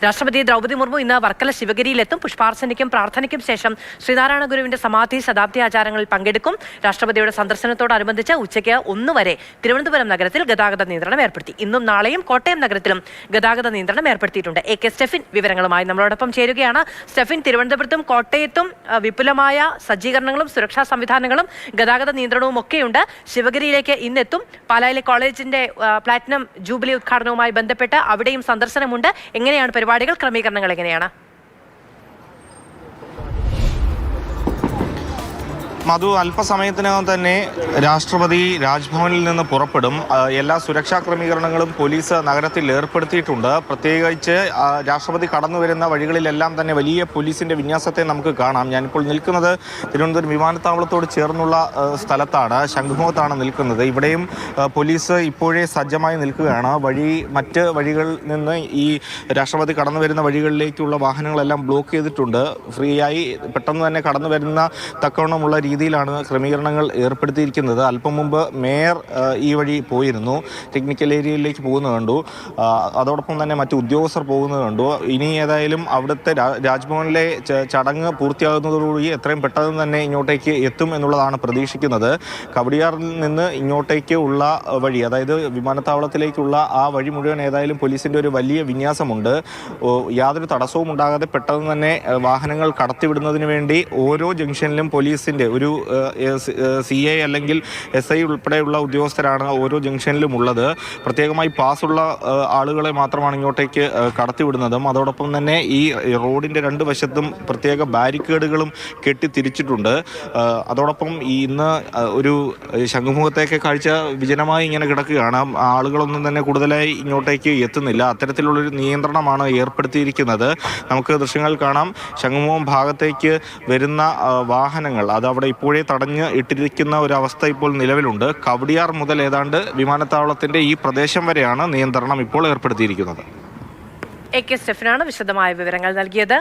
രാഷ്ട്രപതി ദ്രൗപദി മുർമു ഇന്ന് വർക്കല ശിവഗിരിയിലെത്തും. പുഷ്പാർച്ചനയ്ക്കും പ്രാർത്ഥനയ്ക്കും ശേഷം ശ്രീനാരായണ ഗുരുവിന്റെ സമാധി ശതാബ്ദി ആചാരങ്ങളിൽ പങ്കെടുക്കും. രാഷ്ട്രപതിയുടെ സന്ദർശനത്തോടനുബന്ധിച്ച് ഉച്ചയ്ക്ക് 1 വരെ തിരുവനന്തപുരം നഗരത്തിൽ ഗതാഗത നിയന്ത്രണം ഏർപ്പെടുത്തി. ഇന്നും നാളെയും കോട്ടയം നഗരത്തിലും ഗതാഗത നിയന്ത്രണം ഏർപ്പെടുത്തിയിട്ടുണ്ട്. AK സ്റ്റെഫിൻ വിവരങ്ങളുമായി നമ്മളോടൊപ്പം ചേരുകയാണ്. സ്റ്റെഫിൻ, തിരുവനന്തപുരത്തും കോട്ടയത്തും വിപുലമായ സജ്ജീകരണങ്ങളും സുരക്ഷാ സംവിധാനങ്ങളും ഗതാഗത നിയന്ത്രണവും ഒക്കെയുണ്ട്. ശിവഗിരിയിലേക്ക് ഇന്നെത്തും. പാലായിലെ കോളേജിന്റെ പ്ലാറ്റിനം ജൂബിലി ഉദ്ഘാടനവുമായി ബന്ധപ്പെട്ട് അവിടെയും സന്ദർശനമുണ്ട്. എങ്ങനെയാണ് പരിപാടികൾ, ക്രമീകരണങ്ങൾ എങ്ങനെയാണ്? മധു, അല്പസമയത്തിനകം തന്നെ രാഷ്ട്രപതി രാജ്ഭവനിൽ നിന്ന് പുറപ്പെടും. എല്ലാ സുരക്ഷാ ക്രമീകരണങ്ങളും പോലീസ് നഗരത്തിൽ ഏർപ്പെടുത്തിയിട്ടുണ്ട്. പ്രത്യേകിച്ച് രാഷ്ട്രപതി കടന്നു വരുന്ന വഴികളിലെല്ലാം തന്നെ വലിയ പോലീസിന്റെ വിന്യാസത്തെ നമുക്ക് കാണാം. ഞാനിപ്പോൾ നിൽക്കുന്നത് തിരുവനന്തപുരം വിമാനത്താവളത്തോട് ചേർന്നുള്ള സ്ഥലത്താണ്, ശംഖുമുഖത്താണ് നിൽക്കുന്നത്. ഇവിടെയും പോലീസ് ഇപ്പോഴേ സജ്ജമായി നിൽക്കുകയാണ്. മറ്റ് വഴികളിൽ നിന്ന് ഈ രാഷ്ട്രപതി കടന്നു വരുന്ന വഴികളിലേക്കുള്ള വാഹനങ്ങളെല്ലാം ബ്ലോക്ക് ചെയ്തിട്ടുണ്ട്. ഫ്രീ ആയി പെട്ടെന്ന് തന്നെ കടന്നു വരുന്ന തക്കവണ്ണമുള്ള രീതിയിലാണ് ക്രമീകരണങ്ങൾ ഏർപ്പെടുത്തിയിരിക്കുന്നത്. അല്പം മുമ്പ് മേയർ ഈ വഴി പോയിരുന്നു, ടെക്നിക്കൽ ഏരിയയിലേക്ക് പോകുന്നത് കണ്ടു. അതോടൊപ്പം തന്നെ മറ്റു ഉദ്യോഗസ്ഥർ പോകുന്നത് കണ്ടു. ഇനി ഏതായാലും അവിടുത്തെ രാജ്ഭവനിലെ ചടങ്ങ് പൂർത്തിയാകുന്നതോടുകൂടി എത്രയും പെട്ടെന്ന് തന്നെ ഇങ്ങോട്ടേക്ക് എത്തും എന്നുള്ളതാണ് പ്രതീക്ഷിക്കുന്നത്. കവടിയാറിൽ നിന്ന് ഇങ്ങോട്ടേക്ക് ഉള്ള വഴി, അതായത് വിമാനത്താവളത്തിലേക്കുള്ള ആ വഴി മുഴുവൻ ഏതായാലും പോലീസിൻ്റെ ഒരു വലിയ വിന്യാസമുണ്ട്. യാതൊരു തടസ്സവും ഉണ്ടാകാതെ പെട്ടെന്ന് തന്നെ വാഹനങ്ങൾ കടത്തിവിടുന്നതിന് വേണ്ടി ഓരോ ജംഗ്ഷനിലും പോലീസിൻ്റെ ഒരു CI അല്ലെങ്കിൽ SI ഉൾപ്പെടെയുള്ള ഉദ്യോഗസ്ഥരാണ് ഓരോ ജംഗ്ഷനിലും ഉള്ളത്. പ്രത്യേകമായി പാസ്സുള്ള ആളുകളെ മാത്രമാണ് ഇങ്ങോട്ടേക്ക് കടത്തിവിടുന്നതും. അതോടൊപ്പം തന്നെ ഈ റോഡിൻ്റെ 2 വശത്തും പ്രത്യേക ബാരിക്കേഡുകളും കെട്ടിത്തിരിച്ചിട്ടുണ്ട്. അതോടൊപ്പം ഇന്ന് ഒരു ശംഖുമുഖത്തേക്ക് കാഴ്ച വിജനമായി ഇങ്ങനെ കിടക്കുകയാണ്. ആളുകളൊന്നും തന്നെ കൂടുതലായി ഇങ്ങോട്ടേക്ക് എത്തുന്നില്ല. അത്തരത്തിലുള്ളൊരു നിയന്ത്രണമാണ് ഏർപ്പെടുത്തിയിരിക്കുന്നത്. നമുക്ക് ദൃശ്യങ്ങൾ കാണാം. ശംഖുമുഖം ഭാഗത്തേക്ക് വരുന്ന വാഹനങ്ങൾ അത് അവിടെ ഇപ്പോഴേ തടഞ്ഞ് ഇട്ടിരിക്കുന്ന ഒരവസ്ഥ ഇപ്പോൾ നിലവിലുണ്ട്. കവടിയാർ മുതൽ ഏതാണ്ട് വിമാനത്താവളത്തിന്റെ ഈ പ്രദേശം വരെയാണ് നിയന്ത്രണം ഇപ്പോൾ ഏർപ്പെടുത്തിയിരിക്കുന്നത്. AK സ്റ്റെഫിനാണ് വിശദമായ വിവരങ്ങൾ നൽകിയത്.